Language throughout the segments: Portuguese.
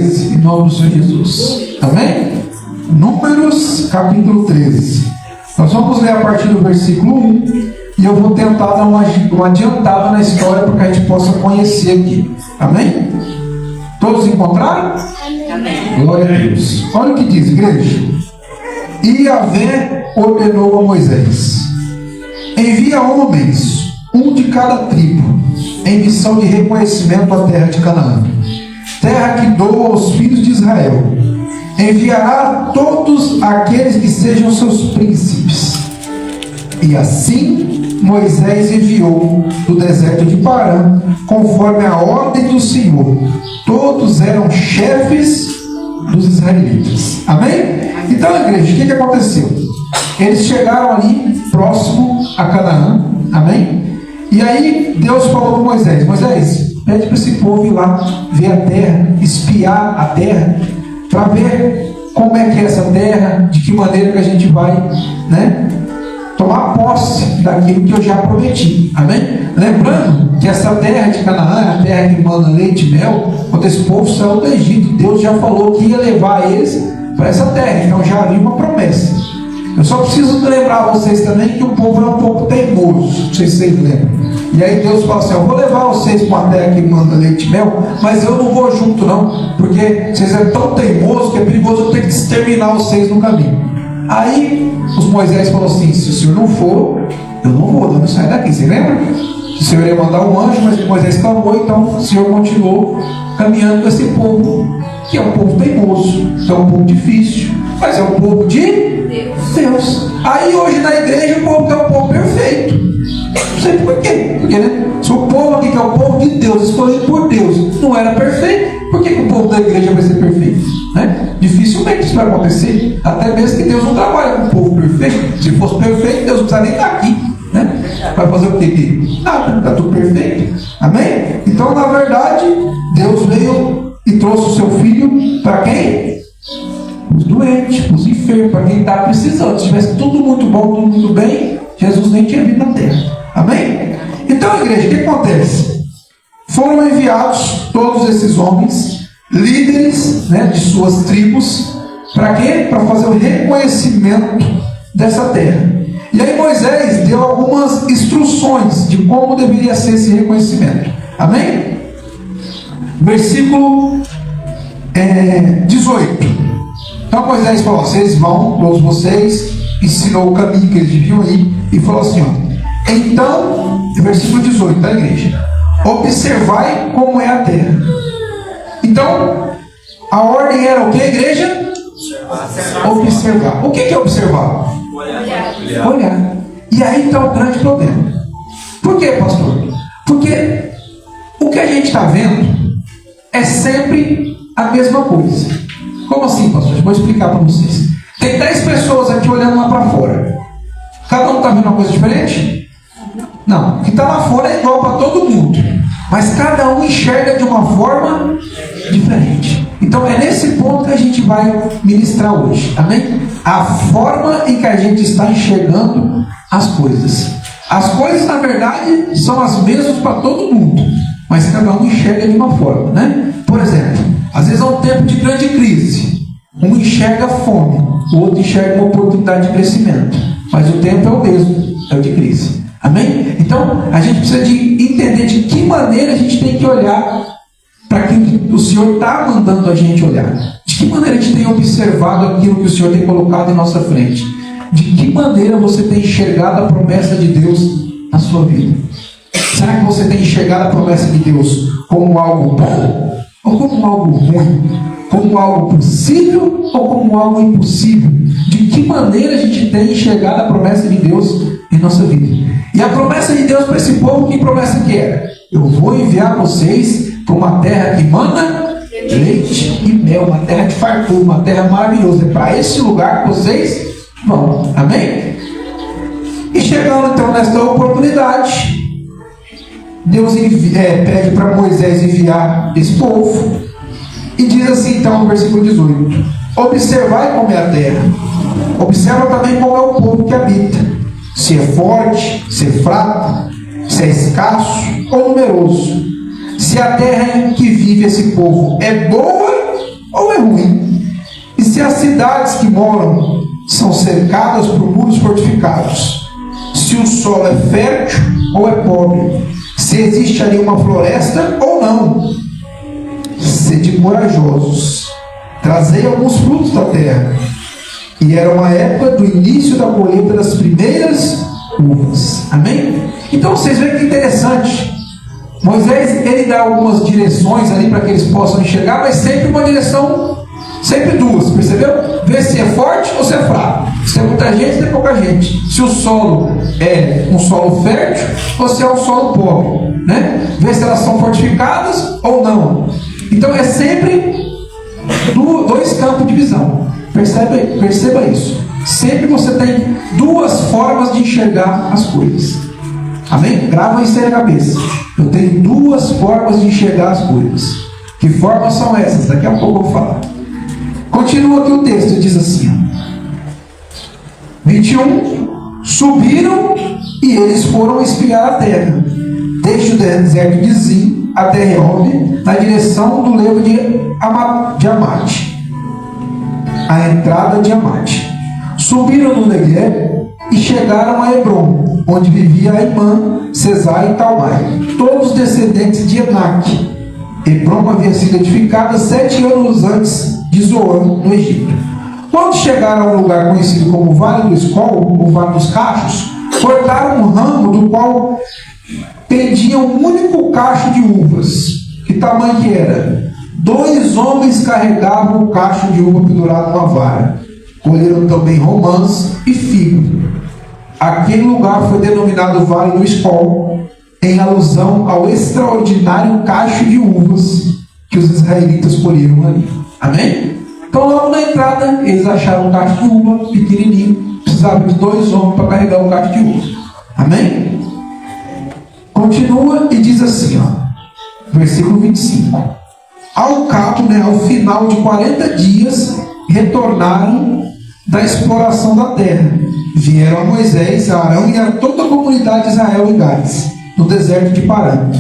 13, em nome do Senhor Jesus. Amém? Números, capítulo 13. Nós vamos ler a partir do versículo 1 e eu vou tentar dar uma adiantada na história para que a gente possa conhecer aqui. Amém? Todos encontraram? Amém. Glória a Deus. Olha o que diz, igreja. E Yahvé ordenou a Moisés: envia homens, um de cada tribo, em missão de reconhecimento à terra de Canaã, terra que dou aos filhos de Israel. Enviará todos aqueles que sejam seus príncipes. E assim Moisés enviou do deserto de Parã, conforme a ordem do Senhor. Todos eram chefes dos israelitas. Amém? Então, igreja, o que aconteceu? Eles chegaram ali, próximo a Canaã. Amém? E aí Deus falou com Moisés: Moisés, pede para esse povo ir lá, ver a terra, espiar a terra, para ver como é que é essa terra, de que maneira que a gente vai, né, tomar posse daquilo que eu já prometi. Amém? Lembrando que essa terra de Canaã é a terra que manda leite e mel. Quando esse povo saiu do Egito, Deus já falou que ia levar eles para essa terra. Então já havia uma promessa. Eu só preciso lembrar a vocês também que o povo é um pouco teimoso. Não sei se vocês lembram. E aí Deus fala assim: eu vou levar vocês para uma terra que manda leite e mel, mas eu não vou junto não, porque vocês são tão teimosos que é perigoso eu ter que exterminar vocês no caminho. Aí os Moisés falou assim: se o senhor não for, eu não vou, não sair daqui. Você lembra? O senhor ia mandar um anjo, mas Moisés clamou, então o senhor continuou caminhando com esse povo, que é um povo teimoso, que é um povo difícil, mas é um povo de Deus. Aí hoje na igreja o povo quer um povo perfeito. Não sei por quê. Porque, né, se o povo aqui que é o povo de Deus, escolhido por Deus, não era perfeito, por que o povo da igreja vai ser perfeito? Né? Dificilmente isso vai acontecer. Até mesmo que Deus não trabalha com o povo perfeito. Se fosse perfeito, Deus não precisa nem estar aqui. Né? Vai fazer o quê? Nada, está tudo perfeito. Amém? Então, na verdade, Deus veio e trouxe o seu filho para quem? Os doentes, os enfermos, para quem está precisando. Se tivesse tudo muito bom, tudo muito bem, Jesus nem tinha vindo na terra. Amém? Então, igreja, o que acontece? Foram enviados todos esses homens, líderes, né, de suas tribos, para quê? Para fazer o reconhecimento dessa terra. E aí Moisés deu algumas instruções de como deveria ser esse reconhecimento. Amém? Versículo 18. Então Moisés falou: vocês vão, todos vocês, ensinou o caminho que eles deviam ir, e falou assim, ó: então, versículo 18 da igreja: observai como é a terra. Então, a ordem era o que, igreja? Observar. O que é observar? Olhar. E aí está o grande problema. Por quê, pastor? Porque o que a gente está vendo é sempre a mesma coisa. Como assim, pastor? Vou explicar para vocês. Tem 10 pessoas aqui olhando lá para fora. Cada um está vendo uma coisa diferente? Não. O que está lá fora é igual para todo mundo, mas cada um enxerga de uma forma diferente. Então é nesse ponto que a gente vai ministrar hoje. Amém? A forma em que a gente está enxergando as coisas. As coisas, na verdade, são as mesmas para todo mundo, mas cada um enxerga de uma forma, né? Por exemplo, às vezes é um tempo de grande crise. Um enxerga fome, o outro enxerga uma oportunidade de crescimento, mas o tempo é o mesmo, é o de crise. Amém? Então, a gente precisa de entender de que maneira a gente tem que olhar para aquilo que o Senhor está mandando a gente olhar. De que maneira a gente tem observado aquilo que o Senhor tem colocado em nossa frente. De que maneira você tem enxergado a promessa de Deus na sua vida. Será que você tem enxergado a promessa de Deus como algo bom ou como algo ruim? Como algo possível ou como algo impossível? De que maneira a gente tem enxergado a promessa de Deus em nossa vida? E a promessa de Deus para esse povo, que promessa que era? Eu vou enviar vocês para uma terra que manda leite e mel, uma terra de fartura, uma terra maravilhosa. É para esse lugar que vocês vão. Amém? E chegando então nesta oportunidade, Deus pede para Moisés enviar esse povo. E diz assim então no versículo 18: observai como é a terra, observa também como é o povo que habita, se é forte, se é fraco, se é escasso ou numeroso, se a terra em que vive esse povo é boa ruim. E se as cidades que moram são cercadas por muros fortificados, se o solo é fértil ou é pobre, se existe ali uma floresta ou não. Sede corajosos, trazei alguns frutos da terra. E era uma época do início da colheita das primeiras uvas. Amém? Então vocês veem que interessante. Moisés, ele dá algumas direções ali para que eles possam enxergar, mas sempre uma direção, sempre duas, percebeu? Vê se é forte ou se é fraco, se é muita gente ou se é pouca gente, se o solo é um solo fértil ou se é um solo pobre, né? Vê se elas são fortificadas ou não. Então é sempre dois campos de visão. Perceba isso. Sempre você tem duas formas de enxergar as coisas. Amém? Grava isso aí na cabeça. Eu tenho duas formas de enxergar as coisas. Que formas são essas? Daqui a pouco eu vou falar. Continua aqui o texto, diz assim, 21. Subiram e eles foram espiar a terra, desde o deserto de Zin até Rehob, na direção do levo de Amate, a entrada de Amate. Subiram no Negueb e chegaram a Hebron, onde vivia Aimã, Cesai e Talmai, todos descendentes de Enac. Hebron havia sido edificada 7 anos antes de Zoan, no Egito. Quando chegaram a um lugar conhecido como Vale do Escol, ou Vale dos Cachos, cortaram um ramo do qual pendia um único cacho de uvas. Que tamanho que era? 2 homens carregavam o cacho de uva pendurado numa vara. Colheram também romãs e figo. Aquele lugar foi denominado Vale do Escol, em alusão ao extraordinário cacho de uvas que os israelitas colheram ali. Amém? Então, logo na entrada, eles acharam um cacho de uva pequenininho, precisavam de 2 homens para carregar um cacho de uva. Amém? Continua e diz assim, versículo 25. Ao cabo, ao final de 40 dias, retornaram da exploração da terra. Vieram a Moisés, a Arão e a toda a comunidade de Israel em Gades, no deserto de Parã,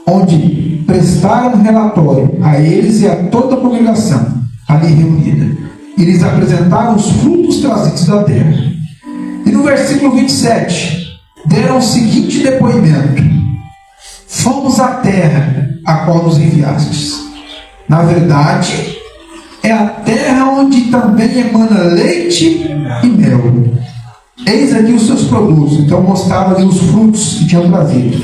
onde prestaram relatório a eles e a toda a congregação ali reunida. E lhes apresentaram os frutos trazidos da terra. E no versículo 27, deram o seguinte depoimento: fomos à terra a qual nos enviastes. Na verdade, é a terra onde também emana leite e mel. Eis aqui os seus produtos. Então mostraram ali os frutos que tinham trazido.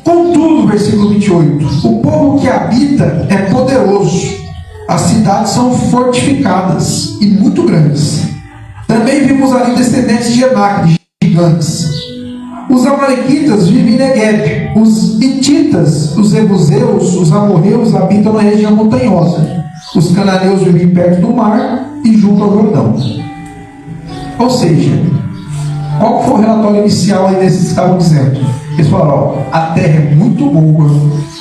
Contudo, versículo 28, o povo que habita é poderoso, as cidades são fortificadas e muito grandes. Também vimos ali descendentes de Enac, de gigantes. Os amalequitas vivem em Negueb, os hititas, os jebuseus, os amorreus habitam na região montanhosa. Os cananeus vivem perto do mar e junto ao Jordão. Ou seja, qual foi o relatório inicial aí desses que estavam dizendo? Eles falaram, a terra é muito boa,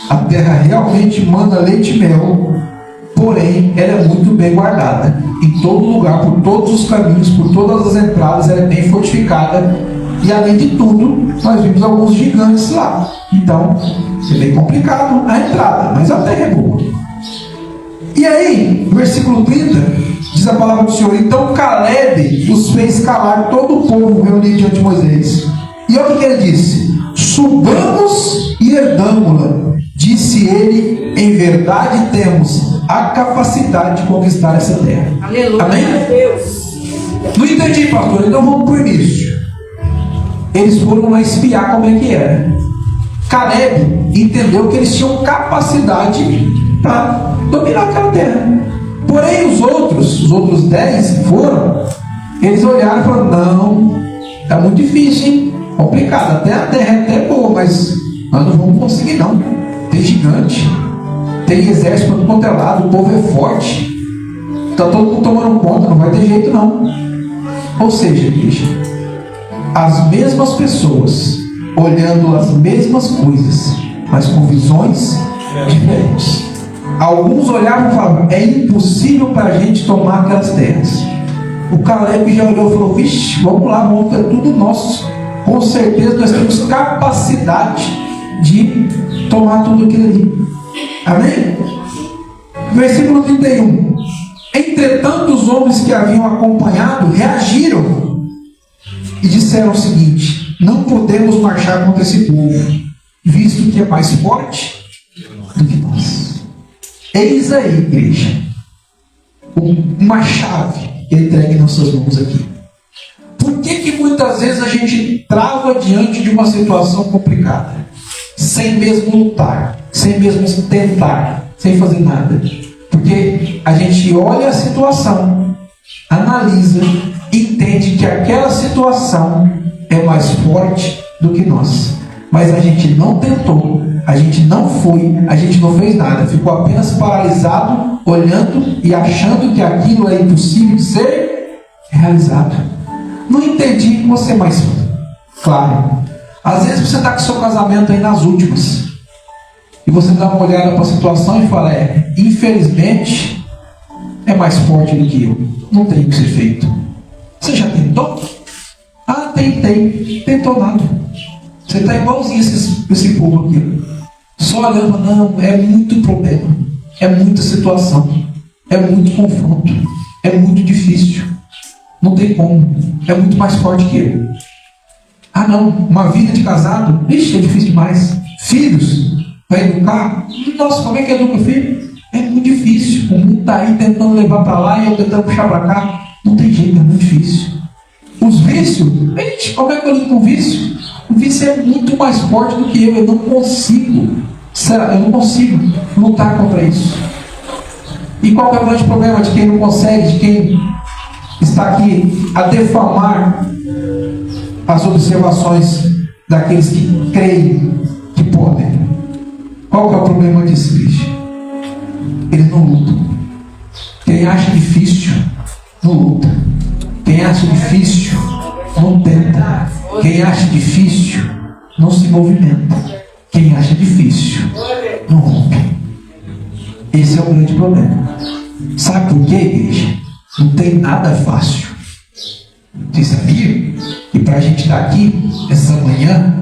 a terra realmente manda leite e mel, porém ela é muito bem guardada. Em todo lugar, por todos os caminhos, por todas as entradas, ela é bem fortificada. E além de tudo, nós vimos alguns gigantes lá. Então, é bem complicado a entrada, mas a terra é boa. E aí, no versículo 30, diz a palavra do Senhor: então Caleb os fez calar todo o povo reunido diante de Moisés. E olha o que ele disse: subamos e herdamo-la. Disse ele: em verdade temos a capacidade de conquistar essa terra. Aleluia. Amém? Deus. Não entendi, pastor. Então vamos para o início. Eles foram lá espiar como é que era. Caleb entendeu que eles tinham capacidade para dominar aquela terra. Porém os outros 10 foram, eles olharam e falaram: não, está muito difícil, hein? Complicado, até a terra é até boa, mas nós não vamos conseguir não. Tem gigante, tem exército para todo quanto é lado, o povo é forte, está todo mundo tomando conta, não vai ter jeito não. Ou seja, as mesmas pessoas olhando as mesmas coisas, mas com visões diferentes. Alguns olhavam e falavam: é impossível para a gente tomar aquelas terras. O Caleb já olhou e falou: vixe, vamos lá, vamos ter tudo nosso. Com certeza nós temos capacidade de tomar tudo aquilo ali. Amém? Versículo 31. Entretanto, os homens que haviam acompanhado reagiram e disseram o seguinte: não podemos marchar contra esse povo, visto que é mais forte do que nós. Eis aí, igreja, uma chave que é entregue em nossas mãos aqui. Por que muitas vezes a gente trava diante de uma situação complicada, sem mesmo lutar, sem mesmo tentar, sem fazer nada? Porque a gente olha a situação, analisa, entende que aquela situação é mais forte do que nós. Mas a gente não tentou, a gente não foi, a gente não fez nada. Ficou apenas paralisado, olhando e achando que aquilo é impossível de ser realizado. Não entendi você, mas claro. Às vezes você está com seu casamento aí nas últimas. E você dá uma olhada para a situação e fala: infelizmente, é mais forte do que eu. Não tem o que ser feito. Você já tentou? Ah, tentei. Tentou nada. Você está igualzinho esse povo aqui. Só olhando, não, é muito problema. É muita situação. É muito confronto. É muito difícil. Não tem como. É muito mais forte que eu. Ah, não. Uma vida de casado? Ixi, é difícil demais. Filhos? Vai educar? Nossa, como é que educa o filho? É muito difícil. O mundo está aí tentando levar para lá e eu tentando puxar para cá. Não tem jeito, é muito difícil. Os vícios? Gente, como é que eu lido com o vício? O vício é muito mais forte do que eu não consigo. Eu não consigo lutar contra isso. E qual é o grande problema de quem não consegue, de quem está aqui a defamar as observações daqueles que creem que podem? Qual que é o problema disso, Cristo? Eles não lutam. Quem acha difícil, não luta. Quem acha difícil, não tenta. Quem acha difícil, não se movimenta. Quem acha difícil, não rompe. Esse é o grande problema. Sabe por quê, igreja? Não tem nada fácil. Você sabia que para a gente estar aqui essa manhã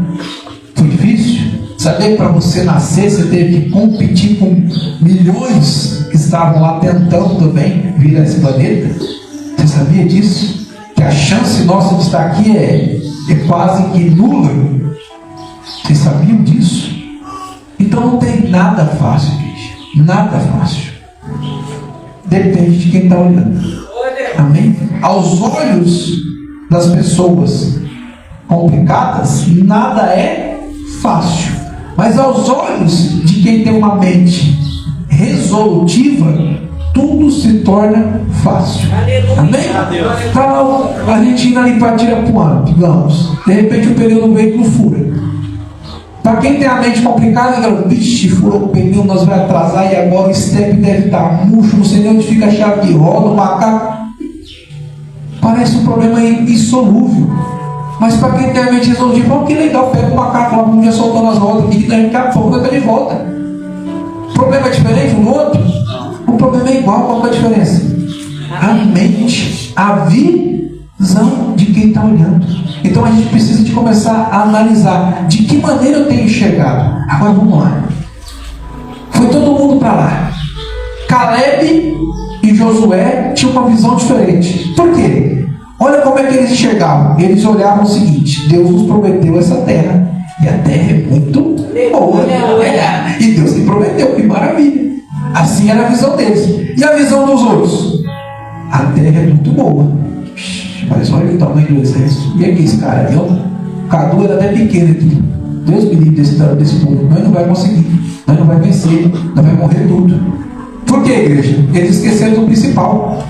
foi difícil? Sabia que para você nascer você teve que competir com milhões que estavam lá tentando também vir a esse planeta? Você sabia disso? Que a chance nossa de estar aqui é quase que nula. Vocês sabiam disso? Então não tem nada fácil, gente. Nada fácil. Depende de quem está olhando. Amém? Aos olhos das pessoas complicadas, nada é fácil. Mas aos olhos de quem tem uma mente resolutiva, tudo se torna fácil. Amém? Está lá a gente indo ali para Tirapuã, digamos. De repente o pneu do veículo fura. Para quem tem a mente complicada, fala: vixe, furou o pneu, nós vamos atrasar e agora o step deve estar murcho, não sei nem onde fica a chave de roda, o macaco. Parece um problema insolúvel. Mas para quem tem a mente resolutiva, que legal, pega o macaco lá, um dia soltando as rodas aqui, a gente cai por fogo, de volta. O problema é diferente um do outro? O problema é igual, qual é a diferença? A mente, a visão de quem está olhando. Então a gente precisa de começar a analisar de que maneira eu tenho enxergado. Agora vamos lá. Foi todo mundo para lá. Caleb e Josué tinham uma visão diferente. Por quê? Olha como é que eles enxergavam. Eles olhavam o seguinte: Deus nos prometeu essa terra. E a terra é muito boa. E Deus que prometeu, que maravilha. Assim era a visão deles. E a visão dos outros? A terra é muito boa. Mas olha o tamanho do exército. E aqui esse cara? O Cadu era até pequeno aqui. Deus me livre desse povo. Nós não vai conseguir. Nós não vai vencer. Nós vai morrer tudo. Por que, igreja? Eles esqueceram do principal.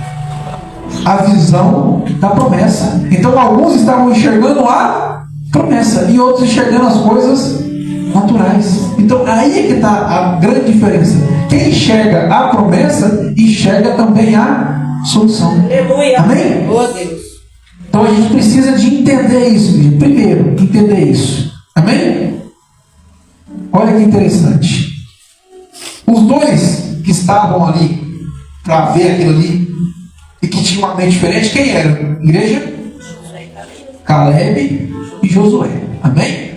A visão da promessa. Então alguns estavam enxergando a promessa e outros enxergando as coisas naturais. Então aí é que está a grande diferença. Quem enxerga a promessa, enxerga também a solução. Aleluia. Amém? Oh, Deus. Então a gente precisa de entender isso. Primeiro, entender isso. Amém? Olha que interessante. Os dois que estavam ali para ver aquilo ali e que tinham uma mente diferente, quem eram? Igreja? Caleb e Josué. Amém?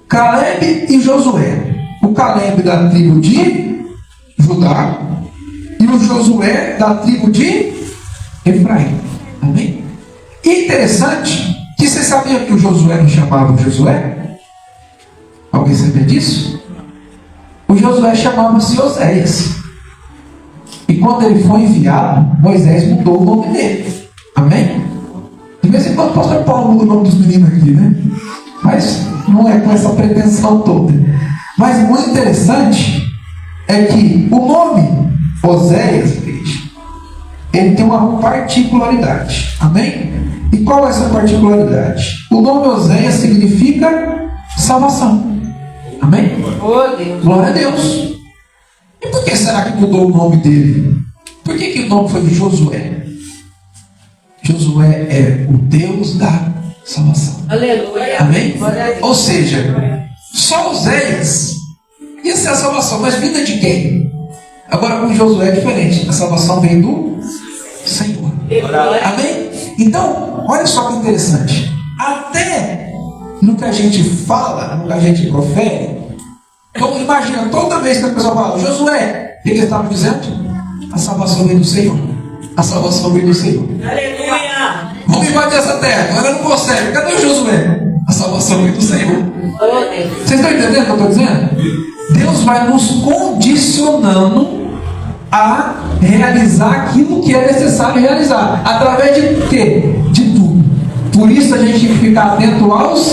Caleb e Josué. O Caleb da tribo de Judá e o o Josué da tribo de Efraim. Amém? E interessante que você sabia que o Josué não chamava Josué? Alguém sabia disso? O Josué chamava-se Oséias. E quando ele foi enviado, Moisés mudou o nome dele. Amém? De vez em quando o pastor Paulo muda o nome dos meninos aqui, né? Mas não é com essa pretensão toda. Mas muito interessante é que o nome Oséias, ele tem uma particularidade. Amém? E qual é essa particularidade? O nome Oséias significa salvação. Amém? Glória a Deus. E por que será que mudou o nome dele? Por que o nome foi de Josué? Josué é o Deus da salvação. Aleluia. Amém? Ou seja, só Oséias ia ser a salvação, mas vinda de quem? Agora com Josué é diferente. A salvação vem do Senhor. Amém? Então, olha só que interessante. Até no que a gente fala, no que a gente profere, então imagina, toda vez que a pessoa fala, Josué, o que ele estava dizendo? A salvação vem do Senhor. A salvação vem do Senhor. Aleluia. Vamos invadir essa terra, agora não consegue. Cadê o Josué? A salvação vem do Senhor. Vocês estão entendendo o que eu estou dizendo? Deus vai nos condicionando a realizar aquilo que é necessário realizar. Através de quê? De tudo. Por isso a gente tem que ficar atento aos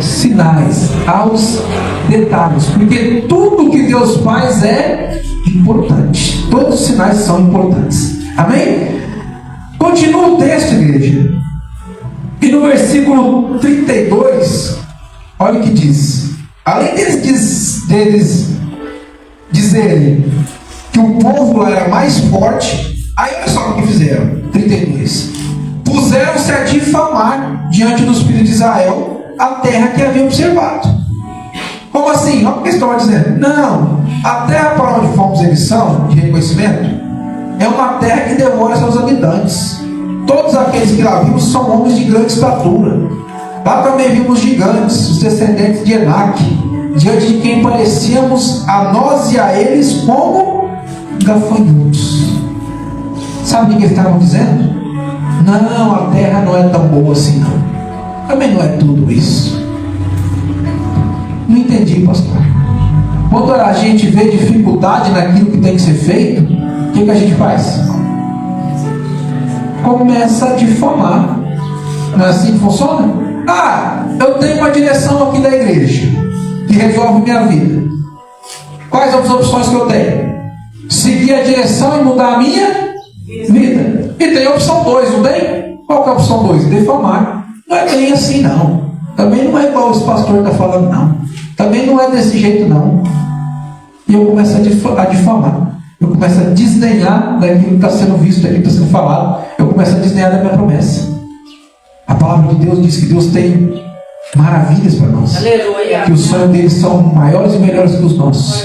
sinais, aos detalhes. Porque tudo que Deus faz é importante. Todos os sinais são importantes. Amém? Continua o texto, igreja. E no versículo 32, olha o que diz. Além deles dizerem que o povo lá era mais forte, aí olha só o que fizeram. 32. Puseram-se a difamar diante dos filhos de Israel a terra que haviam observado. Como assim? Olha o que eles estão dizendo. Não, a terra para onde fomos eles são, de reconhecimento, é uma terra que devora seus habitantes. Todos aqueles que lá vimos são homens de grande estatura. Lá também vimos gigantes, os descendentes de Enaque, diante de quem parecíamos a nós e a eles como gafanhotos. Sabe o que eles estavam dizendo? Não, a terra não é tão boa assim não. Também não é tudo isso. Não entendi, pastor. Quando a gente vê dificuldade naquilo que tem que ser feito, o que a gente faz? Começa a difamar. Não é assim que funciona? Ah, eu tenho uma direção aqui da igreja que resolve minha vida. Quais as opções que eu tenho? Seguir a direção e mudar a minha vida. E tem a opção 2, não tem? Qual que é a opção 2? Difamar. Não é bem assim não. Também não é igual esse pastor está falando não. Também não é desse jeito não. E eu começo a difamar. Eu começo a desdenhar daquilo que está sendo visto, daquilo que está sendo falado. Eu começo a desdenhar da minha promessa. A palavra de Deus diz que Deus tem maravilhas para nós. Aleluia. Que os sonhos deles são maiores e melhores que os nossos.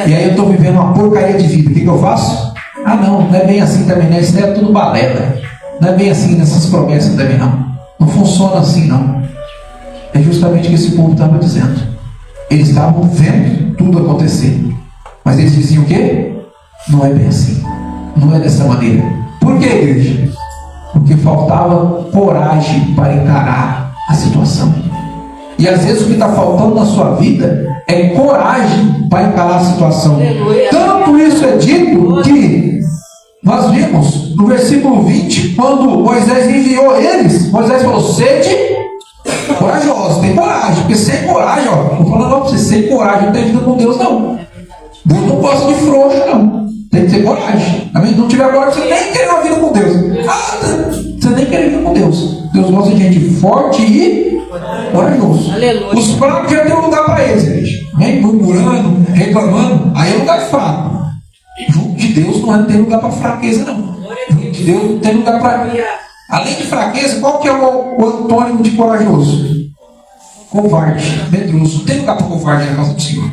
E aí eu estou vivendo uma porcaria de vida. O que eu faço? Ah não é bem assim também, né? Isso é tudo balela. Não é bem assim nessas promessas também não. Não funciona assim não. É justamente o que esse povo estava dizendo. Eles estavam vendo tudo acontecer. Mas eles diziam o quê? Não é bem assim. Não é dessa maneira. Por que, igreja? Porque faltava coragem para encarar a situação. E às vezes o que está faltando na sua vida é coragem para encarar a situação. Aleluia. Tanto isso é dito que nós vimos no versículo 20, quando Moisés enviou eles, Moisés falou: sede corajosos, tem coragem, porque sem coragem, ó, estou falando para você, sem coragem não tem vida com Deus não. Deus não gosta de frouxo não. Tem que ter coragem. Se não tiver coragem, você nem quer uma vida com Deus. Você nem quer vida com Deus. Deus gosta de gente forte e corajoso. Aleluia. Os fracos já tem um lugar para eles, gente. Murmurando, reclamando, aí é lugar fraco. Junto de Deus não tem lugar para fraqueza, não. Junto de Deus não tem lugar para. Além de fraqueza, qual que é o antônimo de corajoso? Covarde, medroso. Não tem lugar para covarde na casa do Senhor.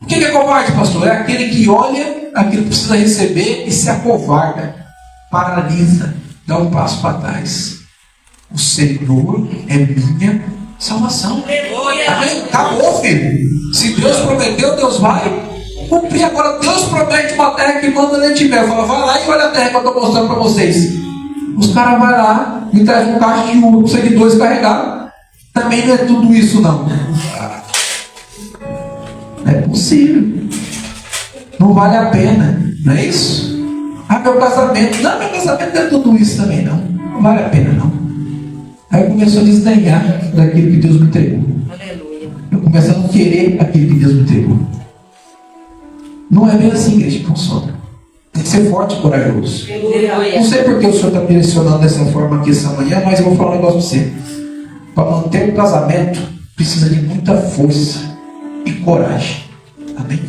O que é covarde, pastor? É aquele que olha aquilo que precisa receber e se acovarda, paralisa, dá um passo para trás. O Senhor é minha salvação. Amém? Acabou, filho. Se Deus prometeu, Deus vai cumprir. Agora Deus promete uma terra que manda leite e mel. Fala, vai lá e olha a terra que eu estou mostrando para vocês. Os caras vão lá e trazem um caixa de uva para os seguidores carregar. Também não é tudo isso não. Não é possível. Não vale a pena. Não é isso? Ah, meu casamento. Não, meu casamento não é tudo isso também não. Não vale a pena não. Aí começou a desdenhar daquilo que Deus me entregou. Aleluia. Eu começo a não querer aquilo que Deus me entregou. Não é bem assim, igreja, que funciona. Tem que ser forte e corajoso. Aleluia. Não sei porque o Senhor está me direcionando dessa forma aqui essa manhã, mas eu vou falar um negócio para você. Para manter um casamento, precisa de muita força e coragem. Amém?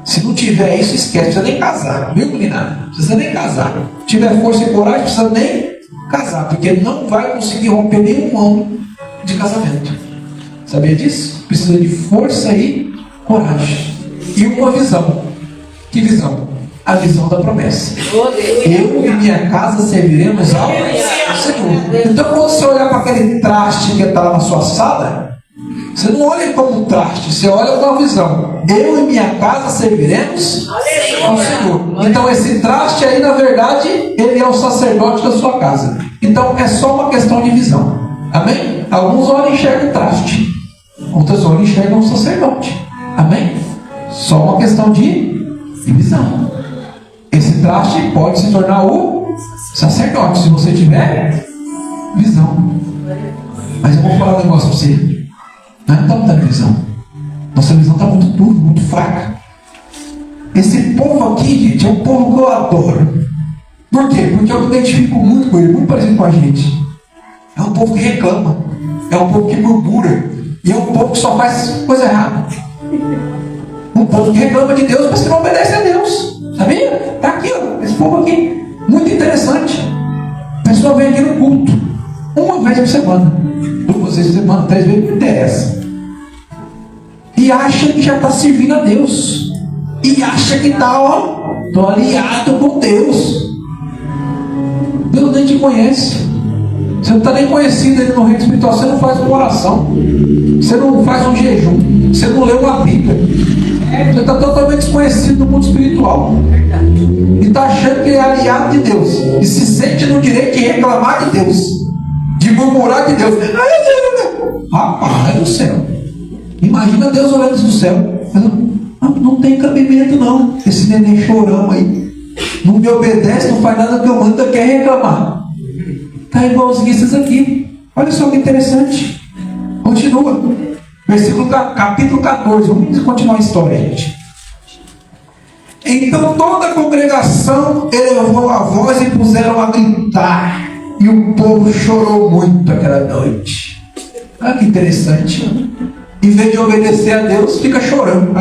Se não tiver isso, esquece. Não precisa nem casar, viu, menina? Não precisa nem casar. Se tiver força e coragem, precisa nem casar, porque não vai conseguir romper nenhum ano de casamento. Sabia disso? Precisa de força e coragem. E uma visão. Que visão? A visão da promessa. Eu e minha casa serviremos ao Senhor. Então, quando você olhar para aquele traste que está lá na sua sala, você não olha como um traste, você olha com uma visão. Eu e minha casa serviremos ao Senhor. Então, esse traste aí, na verdade, ele é o sacerdote da sua casa. Então, é só uma questão de visão. Amém? Alguns olham e enxergam o traste, outros olham e enxergam o sacerdote. Amém? Só uma questão de visão. Esse traste pode se tornar o sacerdote, se você tiver visão. Mas eu vou falar um negócio para você. Nós não estamos dando visão. Nossa visão está muito dura, muito fraca. Esse povo aqui, gente, é um povo que eu adoro. Por quê? Porque eu me identifico muito com ele, muito parecido com a gente. É um povo que reclama. É um povo que murmura. E é um povo que só faz coisa errada. Um povo que reclama de Deus, mas que não obedece a Deus. Sabia? Está aqui, ó, esse povo aqui. Muito interessante. A pessoa vem aqui no culto uma vez por semana, 2 vezes por semana, 3 vezes, não interessa. E acha que já está servindo a Deus. E acha que está, ó, tô aliado com Deus. Deus nem te conhece. Você não está nem conhecido ele no reino espiritual. Você não faz uma oração. Você não faz um jejum. Você não lê uma Bíblia. Você está totalmente desconhecido no mundo espiritual. E está achando que é aliado de Deus. E se sente no direito de reclamar de Deus. De murmurar de Deus. Rapaz do céu. Imagina Deus olhando do céu. Não tem cabimento não. Esse neném chorão aí. Não me obedece, não faz nada que eu mando, quer reclamar. Está igualzinho esses aqui. Olha só que interessante. Continua. Capítulo 14. Vamos continuar a história, gente. Então toda a congregação elevou a voz e puseram a gritar. E o povo chorou muito aquela noite. Ah, que interessante. Em vez de obedecer a Deus, fica chorando.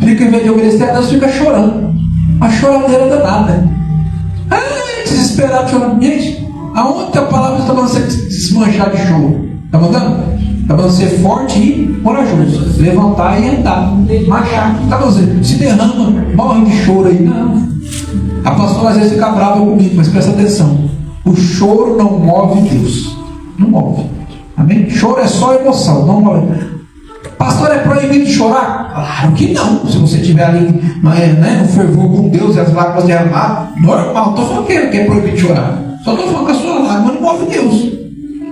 Em vez de obedecer a Deus, fica chorando. A choradeira danada. Desesperado chorando. Gente, aonde a palavra está mandando você desmanchar de choro? Está mandando? Está mandando ser forte e corajoso. Levantar e andar. Marchar. Está mandando se derrama, morre de choro aí. Não. A pastora às vezes fica brava comigo, mas presta atenção. O choro não move Deus. Não move. Amém? Choro é só emoção, não move. Pastor, é proibido chorar? Claro que não. Se você estiver ali no fervor com Deus e as lágrimas derramar, normal. Estou falando que é proibido chorar. Só estou falando que a sua lágrima não move Deus.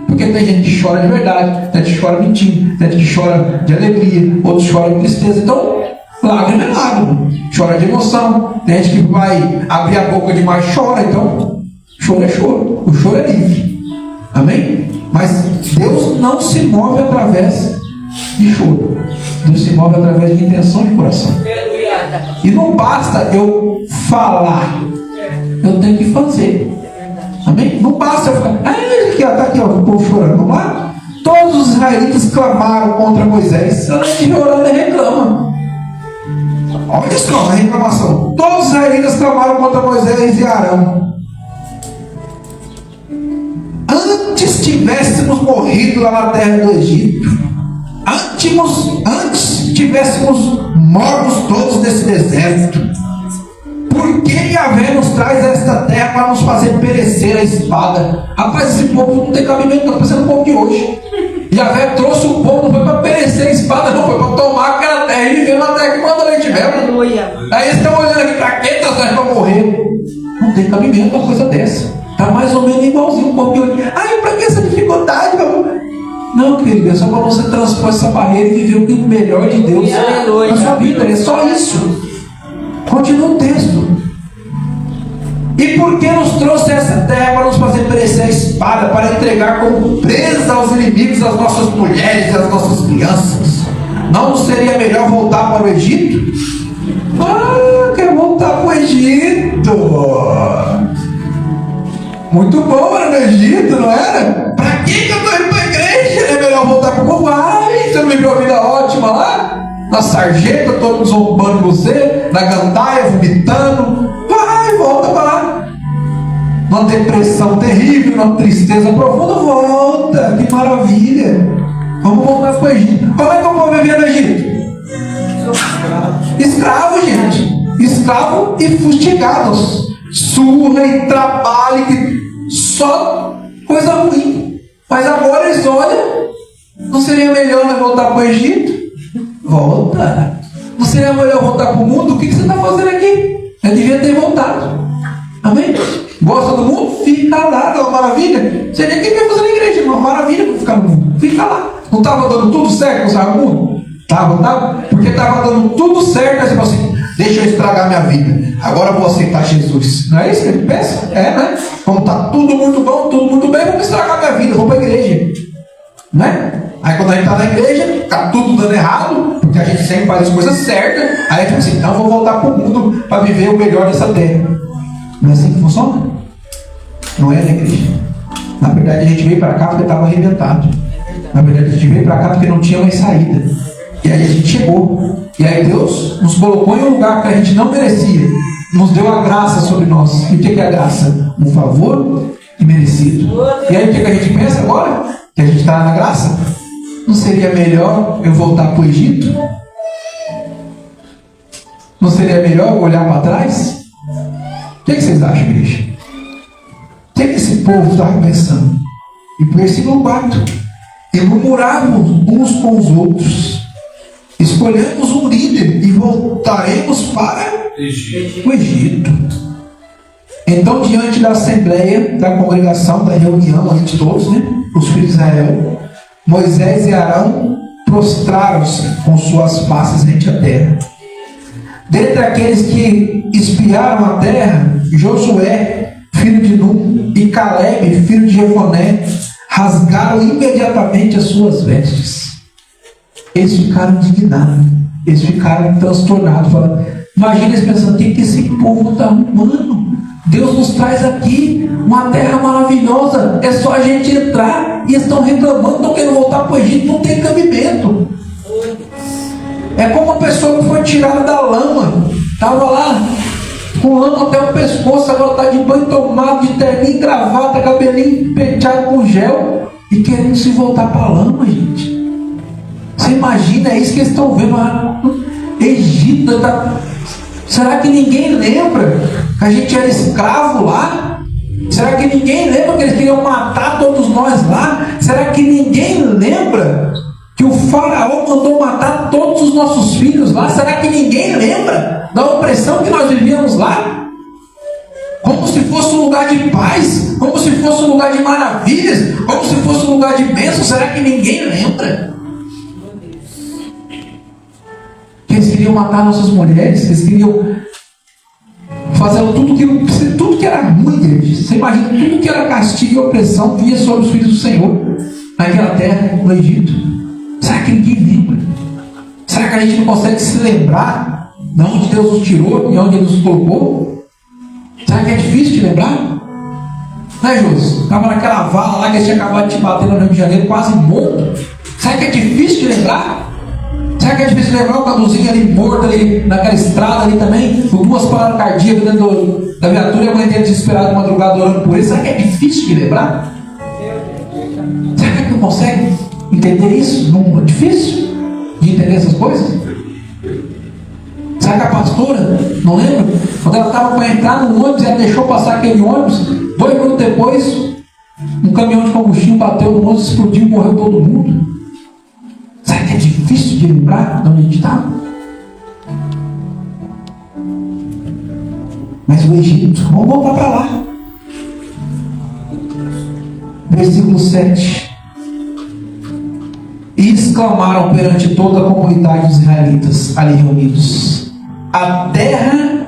Porque tem gente que chora de verdade, tem gente que chora mentindo, tem gente que chora de alegria, outros choram de tristeza. Então, lágrima é lágrima. Chora de emoção. Tem gente que vai abrir a boca demais, chora. Então, choro é choro. O choro é livre. Amém? Mas Deus não se move através de choro. Deus se move através de intenção de coração. E não basta eu falar, eu tenho que fazer. Amém? Não basta eu falar. Está aqui, ó, o povo chorando. Vamos lá? Todos os israelitas clamaram contra Moisés. Além de chorando, ele reclama. Olha só a reclamação. Todos os israelitas clamaram contra Moisés e Arão. Antes tivéssemos morrido lá na terra do Egito. Antes tivéssemos mortos todos nesse deserto. Por que Yahvé nos traz a esta terra para nos fazer perecer a espada? Rapaz, esse povo não tem cabimento, está parecendo o povo de hoje. Yahvé trouxe o povo, não foi para perecer a espada, não, foi para tomar aquela terra e vivemos na terra que manda leite e mel. Aleluia. Aí eles estão olhando aqui, pra que Deus vai pra morrer? Não tem cabimento uma coisa dessa. Tá mais ou menos igualzinho um pouquinho. Ai, pra que essa dificuldade, meu amor? Não, querido, é só para você transpor essa barreira e viver o melhor de Deus na sua vida. É só isso. Continua o texto. E por que nos trouxe essa terra para nos fazer perecer a espada, para entregar como presa aos inimigos as nossas mulheres e as nossas crianças? Não seria melhor voltar para o Egito? Ah, quer voltar para o Egito? Muito bom, era no Egito, não era? Para que eu estou indo para a igreja? É melhor voltar para o Kuwait. Você não viveu uma vida ótima lá? Na sarjeta, todo mundo zombando de você, na gandaia, vomitando. Vai, volta para lá. Numa depressão terrível, numa tristeza profunda, volta. Que maravilha. Vamos voltar para o Egito. Como é que eu vou viver no Egito? Escravo, gente. Escravo e fustigados. Surra e trabalho, só coisa ruim. Mas agora eles olham. Não seria melhor nós voltar para o Egito? Volta. Não seria melhor voltar para o mundo? O que você está fazendo aqui? Eu devia ter voltado. Amém? Gosta do mundo? Fica lá, é uma maravilha. Você nem quer fazer na igreja, uma maravilha para ficar no mundo. Fica lá. Não estava dando tudo certo com o mundo? Tava. Porque estava dando tudo certo. Aí você fala assim, deixa eu estragar minha vida. Agora eu vou aceitar Jesus. Não é isso que ele pensa? É, né? Como está tudo muito bom, tudo muito bem, vamos estragar minha vida, vou para a igreja. Né? Aí quando a gente está na igreja, está tudo dando errado, porque a gente sempre faz as coisas certas. Aí a gente fala assim, então vou voltar para o mundo para viver o melhor dessa terra. Não é assim que funciona? Não é na igreja. Na verdade a gente veio para cá porque estava arrebentado. Na verdade a gente veio para cá porque não tinha mais saída. E aí a gente chegou. E aí Deus nos colocou em um lugar que a gente não merecia. Nos deu a graça sobre nós. E o que é a graça? Um favor imerecido. E aí o que a gente pensa agora? Que a gente está na graça? Não seria melhor eu voltar para o Egito? Não seria melhor eu olhar para trás? O que vocês acham, igreja? O que esse povo estava pensando? E versículo 4. E murmurávamos uns com os outros. Escolhemos um líder e voltaremos para o Egito. Então, diante da assembleia, da congregação, da reunião, ali de todos, né? Os filhos de Israel, Moisés e Arão prostraram-se com suas faces rente à terra. Dentre aqueles que espiaram a terra, Josué, filho de Nun, e Caleb, filho de Jefoné, rasgaram imediatamente as suas vestes. Eles ficaram indignados, eles ficaram transtornados, falando, imagina eles pensando, o que esse povo está arrumando? Deus nos traz aqui uma terra maravilhosa, é só a gente entrar, e estão reclamando, estão querendo voltar para o Egito, não tem cabimento. É como uma pessoa que foi tirada da lama, estava lá com lama até o pescoço, agora está de banho tomado, de terninho, gravata, cabelinho penteado com gel, e querendo se voltar para a lama, gente. Você imagina, é isso que eles estão vendo lá. Egito, será que ninguém lembra que a gente era escravo lá? Será que ninguém lembra que eles queriam matar todos nós lá? Será que ninguém lembra que o faraó mandou matar todos os nossos filhos lá? Será que ninguém lembra da opressão que nós vivíamos lá? Como se fosse um lugar de paz, como se fosse um lugar de maravilhas, como se fosse um lugar de bênção. Será que ninguém lembra? Eles queriam matar nossas mulheres, eles queriam fazer tudo que era ruim, igreja. Você imagina, tudo que era castigo e opressão vinha sobre os filhos do Senhor, naquela terra, no Egito. Será que ninguém lembra? Será que a gente não consegue se lembrar de onde Deus nos tirou e onde Ele nos colocou? Será que é difícil de lembrar? Né, Jôs? Estava naquela vala lá que eles tinham acabado de te bater no Rio de Janeiro, quase morto. Será que é difícil de lembrar? Será que é difícil lembrar o Caduzinho ali morto ali naquela estrada ali também, com 2 paradas cardíacas dentro da viatura e a mãe dele desesperada de madrugada orando por ele? Será que é difícil de lembrar? Será que não consegue entender isso? Não é difícil de entender essas coisas? Será que a pastora não lembra? Quando ela estava para entrar no ônibus, ela deixou passar aquele ônibus, 2 minutos depois, um caminhão de combustível bateu no ônibus, explodiu e morreu todo mundo. Será que é difícil conseguir lembrar de onde a gente estava? Mas o Egito, vamos voltar para lá. Versículo 7. E exclamaram perante toda a comunidade dos israelitas ali reunidos: a terra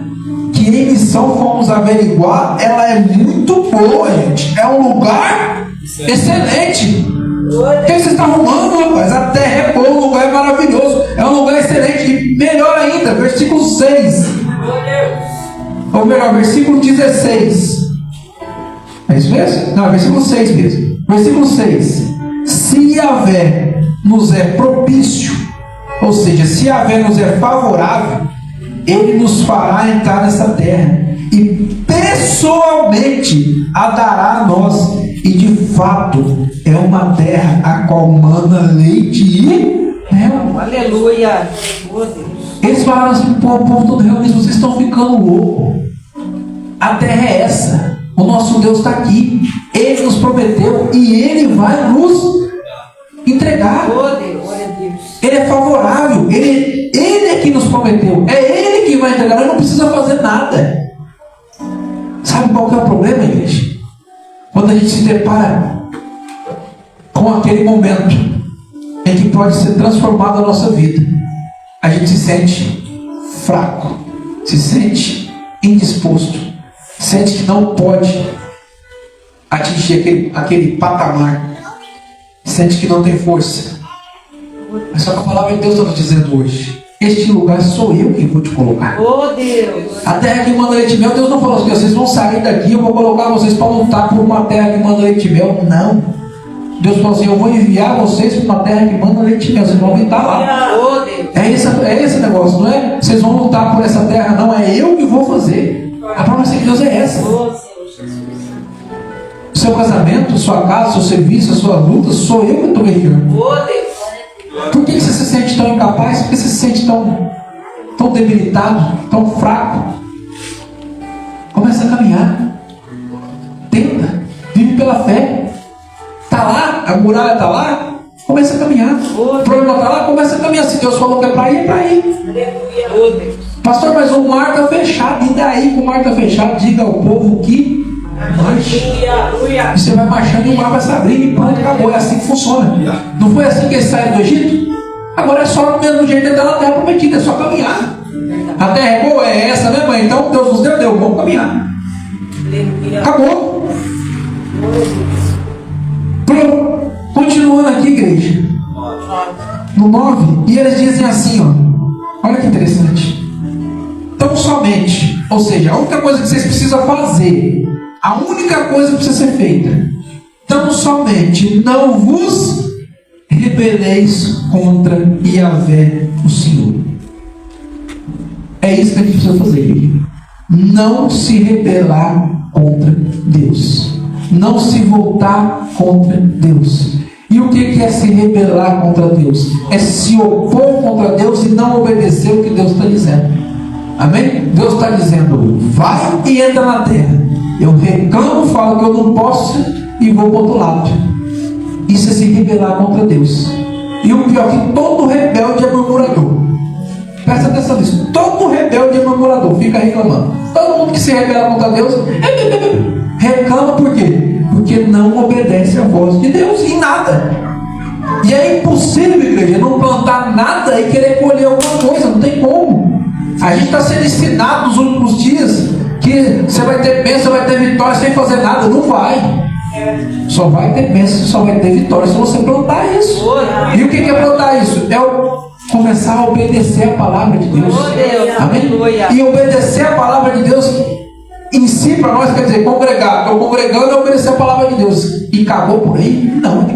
que em missão fomos averiguar, ela é muito boa, gente. É um lugar excelente. O que você está arrumando, rapaz? A terra é boa, o lugar é maravilhoso. É um lugar excelente. E melhor ainda, versículo 6. Ou melhor, versículo 16. É isso mesmo? Não, versículo 6 mesmo. Versículo 6. Se Yahvé nos é propício, ou seja, se Yahvé nos é favorável, Ele nos fará entrar nessa terra e pessoalmente a dará a nós. E de fato é uma terra a qual mana leite e mel. Aleluia. Eles falaram assim: pô, o povo todo reunido, vocês estão ficando loucos. A terra é essa. O nosso Deus está aqui. Ele nos prometeu e Ele vai nos entregar. Ele é favorável. Ele é que nos prometeu. É Ele que vai entregar. Ele não precisa fazer nada. Sabe qual que é o problema, igreja? Quando a gente se depara com aquele momento em que pode ser transformada a nossa vida, a gente se sente fraco, se sente indisposto, sente que não pode atingir aquele patamar, sente que não tem força. Mas só que a palavra de Deus está nos dizendo hoje: este lugar sou eu quem vou te colocar. Oh Deus! A terra que manda leite e mel, Deus não falou assim: vocês vão sair daqui, eu vou colocar vocês para lutar por uma terra que manda leite e mel. Não. Deus falou assim: eu vou enviar vocês para uma terra que manda leite e mel. Vocês vão lutar lá. Oh Deus! É esse negócio, não é? Vocês vão lutar por essa terra, não. É eu que vou fazer. A promessa de Deus é essa. Seu casamento, sua casa, seu serviço, a sua luta, sou eu que estou guerreando. Oh Deus! Por que você se sente tão incapaz? Por que você se sente tão debilitado, tão fraco? Começa a caminhar. Tenta. Vive pela fé. Está lá, a muralha está lá. Começa a caminhar. O problema está lá, começa a caminhar. Se Deus falou que é para ir, é para ir. Pastor, mas o mar está fechado. E daí, com o mar está fechado, diga ao povo que marche. E você vai marchando e o mar vai se abrir e pronto, acabou. É assim que funciona. Não foi assim que eles saíram do Egito? Agora é só do mesmo jeito entrar na terra prometida, é só caminhar. A terra é boa, é essa, né, mãe? Então Deus nos deu, vamos caminhar. Acabou. Pronto. Continuando aqui, igreja. No 9, e eles dizem assim, ó. Olha que interessante. Tão somente, ou seja, a única coisa que vocês precisam fazer, a única coisa que precisa ser feita, tão somente não vos rebeleis contra Yahvé, o Senhor. É isso que a gente precisa fazer, querido. Não se rebelar contra Deus. Não se voltar contra Deus. E o que é se rebelar contra Deus? É se opor contra Deus e não obedecer o que Deus está dizendo. Amém? Deus está dizendo: vai e entra na terra. Eu reclamo, falo que eu não posso e vou para o outro lado. Isso é se rebelar contra Deus. E o pior é que todo rebelde é murmurador. Presta atenção nisso. Todo rebelde é murmurador, fica reclamando. Todo mundo que se rebela contra Deus reclama. Por quê? Porque não obedece a voz de Deus em nada. E é impossível, igreja, não plantar nada e querer colher alguma coisa. Não tem como. A gente está sendo ensinado nos últimos dias que você vai ter bênção, vai ter vitória sem fazer nada. Não vai. Só vai ter bênção, só vai ter vitória se você plantar isso. E o que é plantar isso? É começar a obedecer a palavra de Deus. Amém? E obedecer a palavra de Deus em si para nós quer dizer congregar. Estou congregando e obedecer a palavra de Deus. E acabou por aí? Não.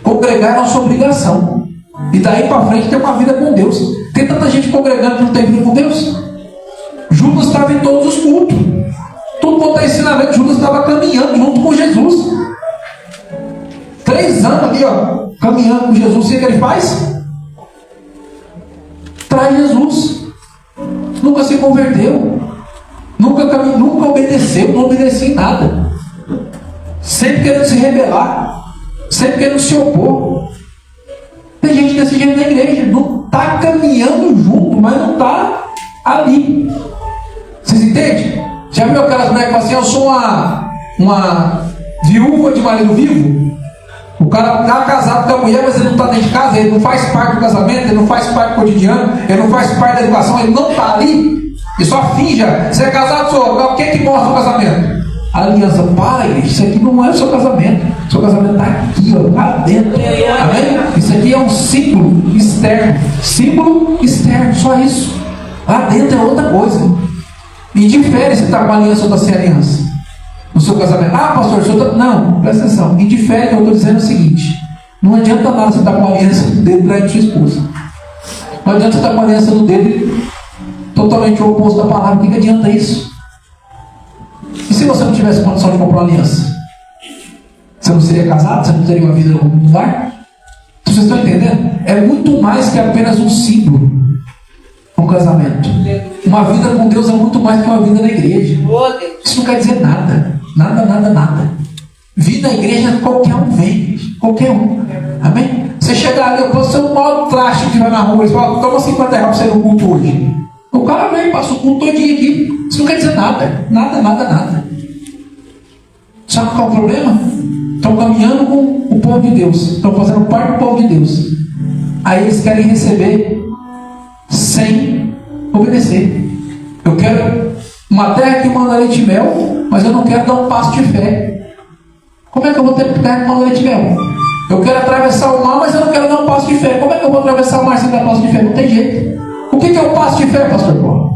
Congregar é nossa obrigação. E daí para frente ter uma vida com Deus. Tem tanta gente congregando que não tem vida com Deus. Judas estava em todos os cultos. Tudo quanto é ensinamento, Judas estava caminhando junto com Jesus. 3 anos ali, ó, caminhando com Jesus. O que ele faz? Traz Jesus. Nunca se converteu. Nunca obedeceu. Não obedeceu em nada. Sempre querendo se rebelar. Sempre querendo se opor. Tem gente desse jeito na igreja. Não caminhando junto, mas não está ali. Vocês entendem? Já viu aquelas mulheres que falam assim, eu sou uma viúva de marido vivo? O cara está casado com a mulher, mas ele não está dentro de casa, ele não faz parte do casamento, ele não faz parte do cotidiano, ele não faz parte da educação, ele não está ali. E só finja. Você é casado, só. O que é que mostra o casamento? A aliança. Para, igreja. Isso aqui não é o seu casamento. O seu casamento está aqui, ó, lá dentro. Amém? Isso aqui é um símbolo externo. Símbolo externo, só isso. Lá dentro é outra coisa. E difere se está com aliança ou está sem aliança. No seu casamento. Ah, pastor, o senhor tá... Não, presta atenção. E difere, eu estou dizendo o seguinte: não adianta nada você estar com aliança no dedo da sua esposa. Não adianta você estar com aliança no dedo totalmente o oposto da palavra. O que adianta isso? E se você não tivesse condição de comprar uma aliança? Você não seria casado? Você não teria uma vida no lar? Vocês estão entendendo? É muito mais que apenas um símbolo. Um casamento. Uma vida com Deus é muito mais que uma vida na igreja. Isso não quer dizer nada. Nada, nada, nada. Vir na igreja qualquer um vem. Qualquer um. Amém? Você chegar ali, eu posso ser o maior traste que vai na rua. Eles falam, toma 50 reais para você ir no culto hoje. O cara vem, passa o culto todinho aqui. Isso não quer dizer nada. Nada, nada, nada. Sabe qual é o problema? Estão caminhando com o povo de Deus. Estão fazendo parte do povo de Deus. Aí eles querem receber sem obedecer. Eu quero uma terra que manda leite e mel, mas eu não quero dar um passo de fé. Como é que eu vou ter terra que manda leite e mel? Eu quero atravessar o mar, mas eu não quero dar um passo de fé. Como é que eu vou atravessar o mar sem dar um passo de fé? Não tem jeito. O que é um passo de fé, pastor Paulo?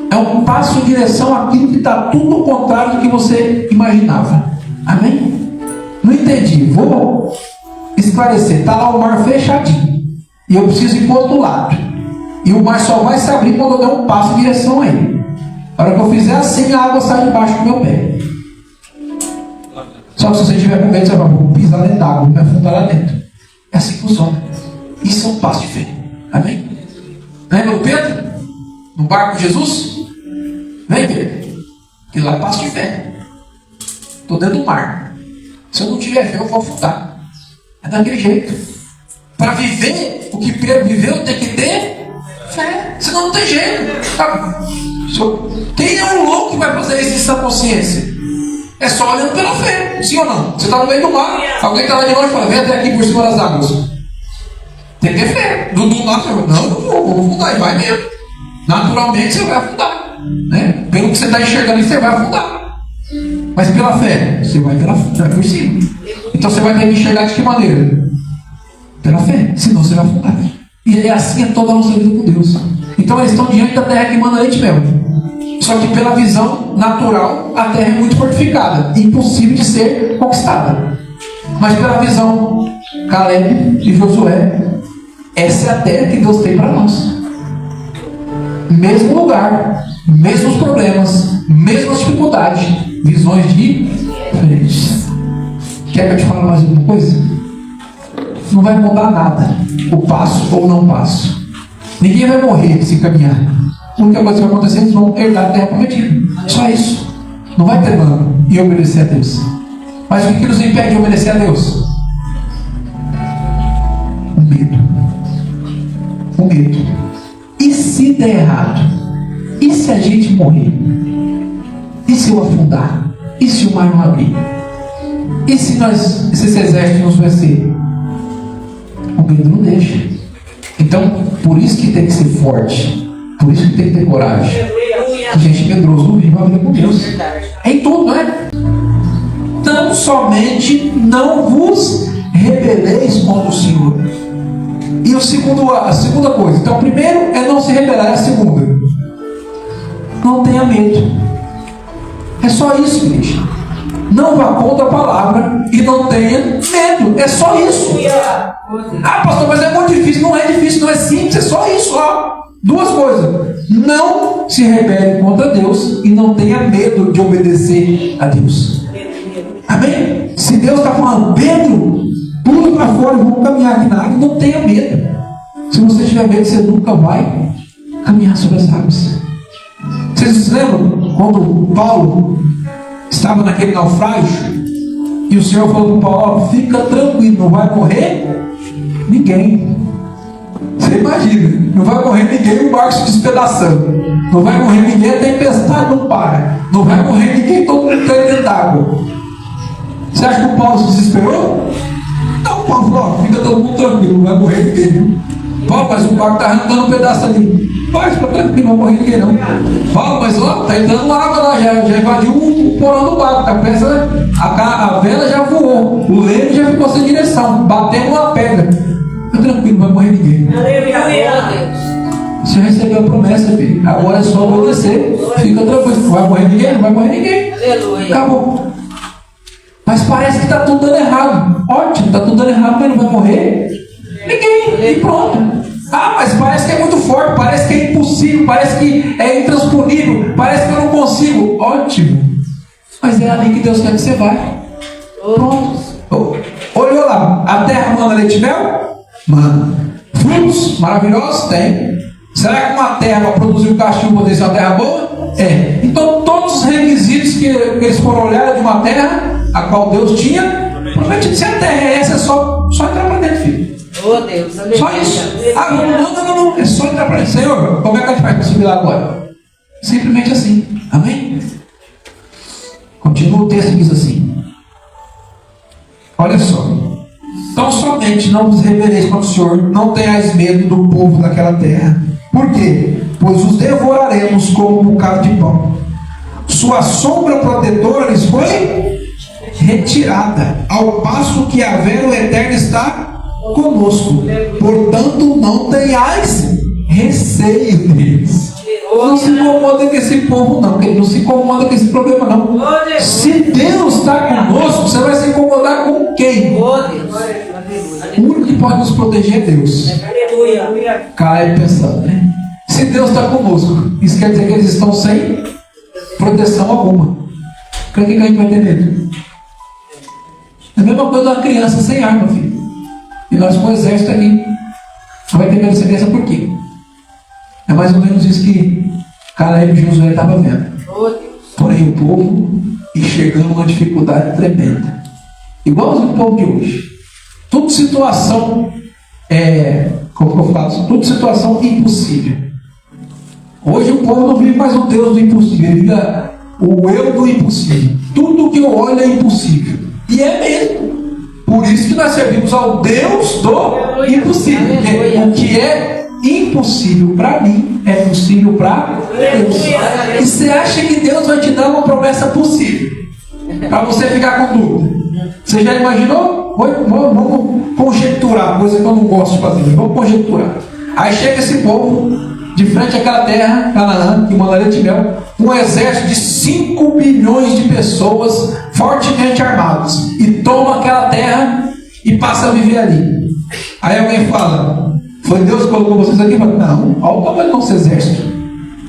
É um passo em direção àquilo que está tudo ao contrário do que você imaginava. Amém? Não entendi. Vou esclarecer. Está lá o mar fechadinho. E eu preciso ir para o outro lado. E o mar só vai se abrir quando eu der um passo em direção a ele. A hora que eu fizer assim, a água sai debaixo do meu pé. Só que se você tiver com medo, você vai pisar dentro d'água, vai afundar lá dentro. É assim que funciona. Isso é um passo de fé. Amém? Lembra o Pedro? No barco de Jesus? Vem, Pedro. Aquilo lá é passo de fé. Estou dentro do mar. Se eu não tiver fé, eu vou afundar. É daquele jeito. Para viver o que Pedro viveu, tem que ter fé. Senão não tem jeito. Quem é o louco que vai fazer isso em sã consciência? É só olhando pela fé. Sim ou não? Você está no meio do mar. Alguém está lá de longe e fala, vem até aqui por cima das águas. Tem que ter fé. Do mar você vai, não vou afundar. E vai mesmo. Naturalmente você vai afundar. Né? Pelo que você está enxergando, você vai afundar. Mas pela fé, você vai por cima. Então você vai ter que enxergar de que maneira? Pela fé. Senão você vai afundar. E é assim a toda a nossa vida com Deus. Então eles estão diante da terra que manda leite e mel. Só que pela visão natural, a terra é muito fortificada, impossível de ser conquistada. Mas pela visão Caleb e Josué, essa é a terra que Deus tem para nós. Mesmo lugar, mesmos problemas, mesmas dificuldades, visões diferentes. Quer que eu te fale mais alguma coisa? Não vai mudar nada, o passo ou não passo. Ninguém vai morrer se caminhar. A única coisa que vai acontecer, eles vão herdar a terra prometida. Só isso. Não vai ter mano e obedecer a Deus. Mas o que nos impede de obedecer a Deus? O medo. O medo. E se der errado? E se a gente morrer? E se eu afundar? E se o mar não abrir? E se esse exército nos vencer? O medo não deixa. Então, por isso que tem que ser forte. Por isso que tem que ter coragem. A gente medroso não vive a vida com Deus. É em tudo, não é? Tão somente não vos rebeleis contra o Senhor. E a segunda coisa. Então, o primeiro é não se rebelar. A segunda, não tenha medo. É só isso, igreja. Não vá contra a palavra e não tenha medo. É só isso. Ah, pastor, mas é muito difícil. Não é difícil, não é simples. É só isso, ó. Duas coisas. Não se rebele contra Deus e não tenha medo de obedecer a Deus. Amém? Se Deus está falando, Pedro, pula para fora e vamos caminhar aqui na água, não tenha medo. Se você tiver medo, você nunca vai caminhar sobre as águas. Vocês se lembram quando Paulo estava naquele naufrágio e o Senhor falou para Paulo, fica tranquilo, não vai morrer ninguém. Você imagina, não vai morrer ninguém, o barco se despedaçando. Não vai morrer ninguém, a tempestade não para. Não vai morrer ninguém, todo mundo cai dentro d'água. Você acha que o Paulo se desesperou? Não, Paulo falou, fica todo mundo tranquilo, não vai morrer ninguém, viu? Paulo, mas o barco está arrancando um pedaço ali. Vai, fica tranquilo, não vai morrer ninguém não. Paulo, mas ó, tá entrando água lá, já invadiu o porão do barco, a vela já voou, o leme já ficou sem direção, batendo uma pedra. Fica tranquilo, não vai morrer ninguém. Aleluia. Você recebeu a promessa, filho. Agora é só obedecer. Fica tranquilo, não vai morrer ninguém, não vai morrer ninguém. Aleluia. Acabou. Mas parece que está tudo dando errado. Ótimo, está tudo dando errado, mas não vai morrer ninguém. E pronto. Ah, mas parece que é muito forte, parece que é impossível, parece que é intransponível, parece que eu não consigo. Ótimo. Mas é ali que Deus quer que você vá. Pronto. Olhou lá, a terra manda leite e mel? Manda. Frutos maravilhosos? Tem. Será que uma terra para produzir um cachorro pode ser uma terra boa? É. Então todos os requisitos que eles foram olhar de uma terra, a qual Deus tinha prometido. Se a terra é essa, é só entrar para dentro, filho. Oh Deus, Só isso. Ah, não. É só entrar para dentro. Senhor, como é que a gente faz para subir lá agora? Simplesmente assim. Amém? Continua o texto e diz assim. Olha só. Então somente não vos revereis contra o Senhor, não tenhais medo do povo daquela terra. Por quê? Pois os devoraremos como um bocado de pão. Sua sombra protetora lhes foi retirada, ao passo que a vera eterna está conosco. Portanto, não tenhais receio deles. Não se incomoda com esse povo, não, porque ele não se incomoda com esse problema, não. Se Deus está conosco, você vai se incomodar com quem? O único que pode nos proteger é Deus. Cai pensando, né? Se Deus está conosco, isso quer dizer que eles estão sem proteção alguma. Para que a gente vai ter medo? É a mesma coisa de uma criança sem arma, filho. E nós com o exército aqui. Não vai ter medo dessa criança por quê? É mais ou menos isso que Caleb e Josué estavam vendo. Porém o povo enxergando uma dificuldade tremenda. Igualzinho o povo de hoje. Tudo situação como eu falo, tudo situação impossível. Hoje o povo não vive mais o Deus do impossível, ele vive o eu do impossível. Tudo que eu olho é impossível. E é mesmo. Por isso que nós servimos ao Deus do impossível. Porque o que é impossível para mim é possível para Deus. E você acha que Deus vai te dar uma promessa possível para você ficar com dúvida? Você já imaginou? Vamos conjecturar, coisa que eu não gosto de fazer. Vamos conjecturar. Aí chega esse povo de frente àquela terra, Canaã, que manda leite e mel, um exército de 5 bilhões de pessoas fortemente armados, e toma aquela terra e passa a viver ali. Aí alguém fala, foi Deus que colocou vocês aqui? Fala, não, olha o tamanho do nosso exército.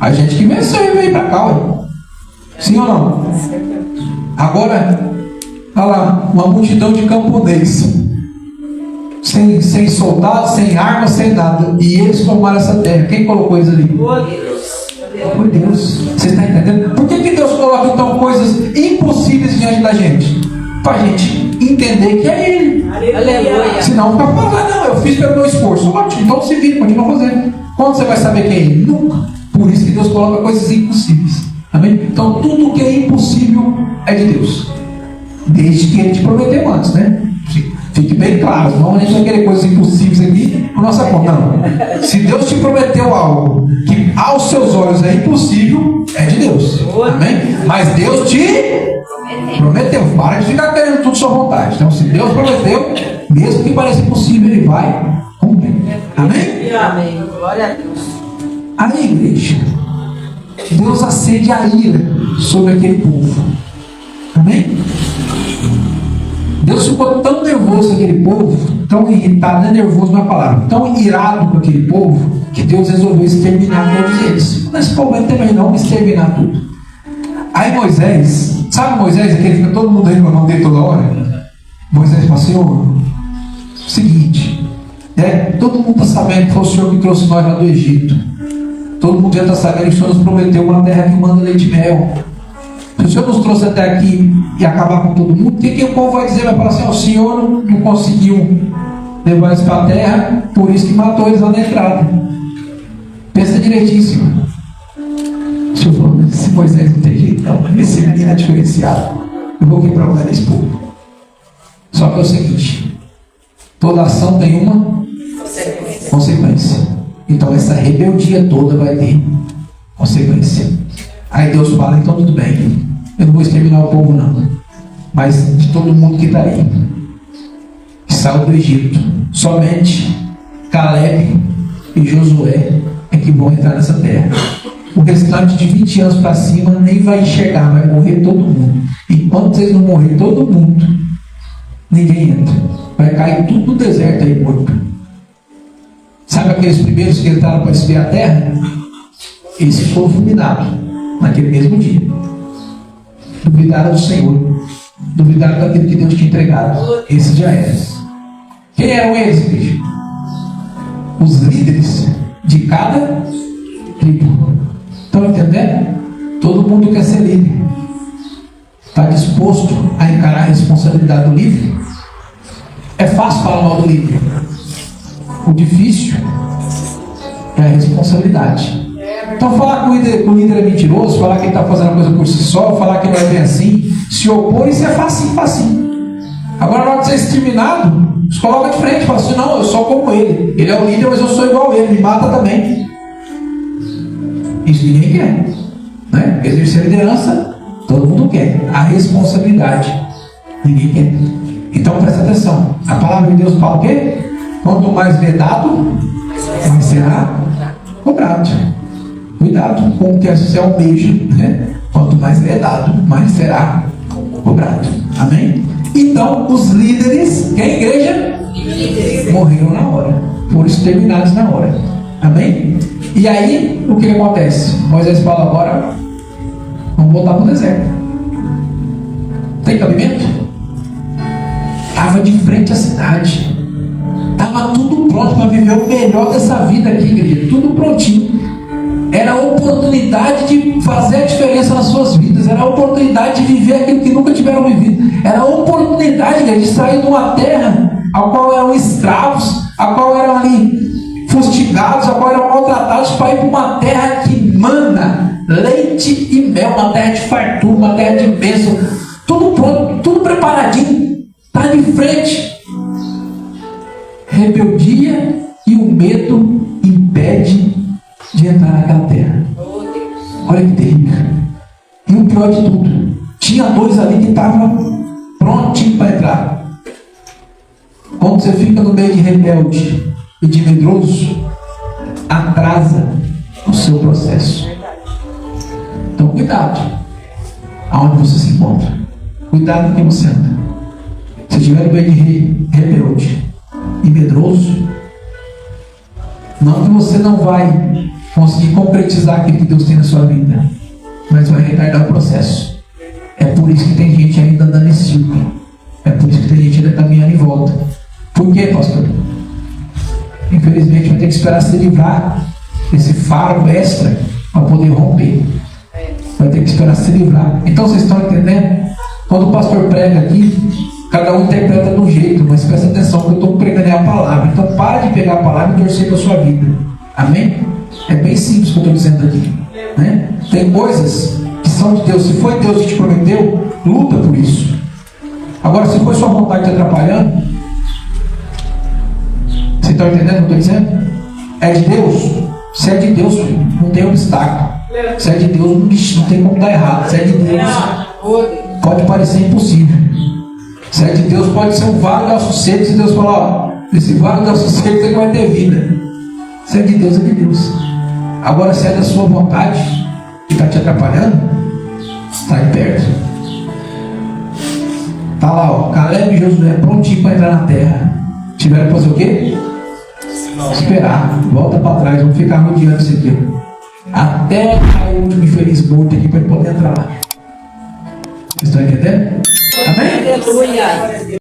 A gente que venceu e veio para cá, ué. Sim ou não? Agora, olha lá, uma multidão de camponês, sem soldados, sem armas, sem nada, e eles tomaram essa terra. Quem colocou eles ali? Por Deus. Você está entendendo? Por que Deus coloca então coisas impossíveis diante da gente? Para a gente entender que é Ele. Aleluia. Senão fica falando, não, eu fiz pelo meu esforço. Ótimo, então se vira, continua fazendo. Quando você vai saber quem é Ele? Nunca. Por isso que Deus coloca coisas impossíveis. Amém? Então tudo que é impossível é de Deus. Desde que Ele te prometeu antes, né? Fique bem claro, não a gente vai querer coisas impossíveis aqui por nossa conta, não. Se Deus te prometeu algo que aos seus olhos é impossível, é de Deus. Amém? Mas Deus te prometeu. Para de ficar querendo tudo à sua vontade. Então, se Deus prometeu, mesmo que pareça impossível, Ele vai cumprir. Amém? Amém. Glória a Deus. Aí, igreja, Deus acende a ira sobre aquele povo. Amém? Deus ficou tão nervoso com aquele povo, tão irritado, não é nervoso na palavra, tão irado com aquele povo, que Deus resolveu exterminar todos eles. Nesse povo ele também não exterminar tudo. Aí Moisés, sabe Moisés, aquele que fica todo mundo reclamando dele toda hora? Moisés falou, Senhor, seguinte, todo mundo está sabendo que foi o Senhor que trouxe nós lá do Egito. Todo mundo já está sabendo que o Senhor nos prometeu uma terra que manda leite e mel. Se o Senhor nos trouxe até aqui e acabar com todo mundo, o que o povo vai dizer? Vai falar assim, o Senhor não conseguiu levou eles para a terra, por isso que matou eles lá na entrada. Pensa direitíssimo. Se eu for, se Moisés não tem jeito, não, esse menino é diferenciado. Eu vou quebrar o lugar desse povo. Só que é o seguinte: toda ação tem uma consequência. Então essa rebeldia toda vai ter consequência. Aí Deus fala: então tudo bem, eu não vou exterminar o povo não, mas de todo mundo que está aí, que saiu do Egito, somente Caleb e Josué é que vão entrar nessa terra. O restante de 20 anos para cima nem vai enxergar, vai morrer todo mundo. Enquanto vocês não morrer todo mundo, ninguém entra. Vai cair tudo no deserto aí morto. Sabe aqueles primeiros que entraram para espiar a terra? Esse foram fulminados naquele mesmo dia. Duvidaram do Senhor, duvidaram daquilo que Deus tinha entregado. Esse já era. Quem eram eles, igreja? Os líderes de cada tribo. Estão entendendo? Todo mundo quer ser líder. Está disposto a encarar a responsabilidade do líder? É fácil falar mal do líder. O difícil é a responsabilidade. Então falar que o líder é mentiroso, falar que ele está fazendo a coisa por si só, falar que não é bem assim, se opor, isso é facinho, facinho. Agora na hora de ser exterminado, se coloca de frente, fala assim: não, eu sou como ele. Ele é o líder, mas eu sou igual a ele, me mata também. Isso ninguém quer, né? Exercer a liderança, todo mundo quer. A responsabilidade, ninguém quer. Então presta atenção. A palavra de Deus fala o quê? Quanto mais vedado, mais será cobrado. Cuidado com o que você almeja, né? Quanto mais vedado, mais será cobrado. Amém? Então os líderes, que é a igreja, morreram na hora, foram exterminados na hora. Amém? E aí, o que acontece? Moisés fala: agora vamos voltar para o deserto. Tem cabimento? Estava de frente à cidade. Estava tudo pronto para viver o melhor dessa vida aqui, igreja. Tudo prontinho. Era a oportunidade de fazer a diferença nas suas vidas. Era a oportunidade de viver aquilo que nunca tiveram vivido. Era a oportunidade, igreja, de sair de uma terra a qual eram escravos, a qual eram ali fustigados, a qual eram maltratados, para ir para uma terra que mana leite e mel, uma terra de fartura, uma terra de bênção, tudo pronto, tudo preparadinho, está de frente. Rebeldia e o medo impede de entrar naquela terra. Olha que terrível. E o pior de tudo, tinha dois ali que estavam prontinhos para entrar. Quando você fica no meio de rebelde e de medroso, atrasa o seu processo. Então cuidado aonde você se encontra, cuidado com quem você anda. Se estiver no meio de rebelde e medroso, não que você não vai conseguir concretizar aquilo que Deus tem na sua vida, mas vai retardar o processo. É por isso que tem gente ainda andando nesse círculo. É por isso que tem gente ainda caminhando em volta. Por quê, pastor? Infelizmente vai ter que esperar se livrar desse fardo extra para poder romper. Vai ter que esperar se livrar. Então vocês estão entendendo? Quando o pastor prega aqui, cada um interpreta de um jeito, mas presta atenção que eu estou pregando a palavra. Então para de pegar a palavra e torcer para a sua vida. Amém? É bem simples o que eu estou dizendo aqui, né? Tem coisas que são de Deus. Se foi Deus que te prometeu, luta por isso. Agora, se foi sua vontade te atrapalhando, você está entendendo o que eu estou dizendo? É de Deus. Se é de Deus, filho, não tem obstáculo. Se é de Deus, não tem como dar errado. Se é de Deus, pode parecer impossível. Se é de Deus, pode ser um vale de ossos secos, e Deus fala: ó, esse vale de ossos secos é que vai ter vida. Se é de Deus, é de Deus. Agora, se é da sua vontade que está te atrapalhando, está aí perto. Está lá, ó, Caleb e Josué prontinho para entrar na terra. Tiveram que fazer o quê? Esperar. Volta para trás, vamos ficar rodeando isso aqui, até cair o último infeliz morto aqui para ele poder entrar lá. Vocês estão entendendo? Amém? Aleluia.